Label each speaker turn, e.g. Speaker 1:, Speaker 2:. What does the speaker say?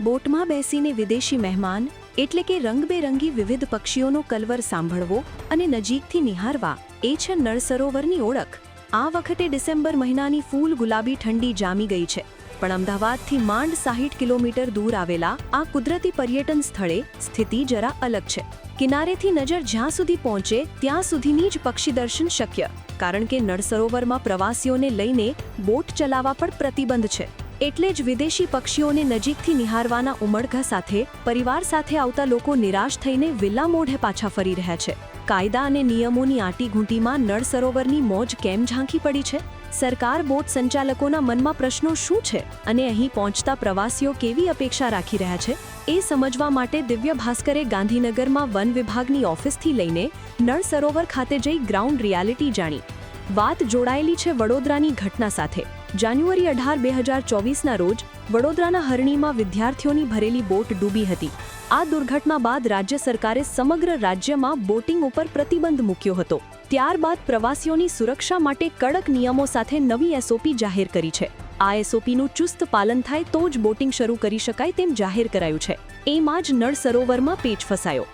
Speaker 1: બોટમાં બેસીને વિદેશી મહેમાન એટલે કે રંગબેરંગી વિવિધ પક્ષીઓનો કલવર સાંભળવો અને નજીકથી નિહાળવા એ છે નળ સરોવરની ઓળખ. આ વખતે ડિસેમ્બર મહિનાની ફૂલ ગુલાબી ઠંડી જામી ગઈ છે, પણ અમદાવાદથી માંડ 60 કિલોમીટર દૂર આવેલા આ કુદરતી પર્યટન સ્થળે સ્થિતિ જરા અલગ છે. કિનારેથી નજર જ્યાં સુધી પહોંચે ત્યાં સુધીની જ પક્ષી દર્શન શક્ય, કારણ કે નળ સરોવરમાં પ્રવાસીઓને લઈને બોટ ચલાવવા પર પ્રતિબંધ છે. એટલે જ વિદેશી પક્ષીઓને નજીકથી નિહાળવાના ઉમળકા સાથે પરિવાર સાથે આવતા લોકો નિરાશ થઈને વિલ્લા મોઢે પાછા ફરી રહ્યા છે. કાયદા અને નિયમોની આંટીઘૂંટીમાં નળ સરોવરની મોજ કેમ ઝાંખી પડી છે? સરકાર બોટ સંચાલકોના મનમાં પ્રશ્નો શું છે અને અહીં પહોંચતા પ્રવાસીઓ કેવી અપેક્ષા રાખી રહ્યા છે? એ સમજવા માટે દિવ્ય ભાસ્કરે ગાંધીનગરમાં વન વિભાગની ઓફિસથી લઈને નળ સરોવર ખાતે જઈ ગ્રાઉન્ડ રિયાલિટી જાણી. વાત જોડાયેલી છે વડોદરાની ઘટના સાથે. જાન્યુઆરી 18, 2024ના રોજ વડોદરાના હરણીમાં વિદ્યાર્થીઓની ભરેલી બોટ ડૂબી હતી. આ દુર્ઘટના બાદ રાજ્ય સરકારે સમગ્ર રાજ્યમાં બોટિંગ ઉપર પ્રતિબંધ મૂક્યો હતો. ત્યારબાદ પ્રવાસીઓની સુરક્ષા માટે કડક નિયમો સાથે નવી એસઓપી જાહેર કરી છે. આ એસઓપીનું ચુસ્ત પાલન થાય તો જ બોટિંગ શરૂ કરી શકાય તેમ જાહેર કરાયું છે. એમાં જ નળ સરોવરમાં પેચ ફસાયો.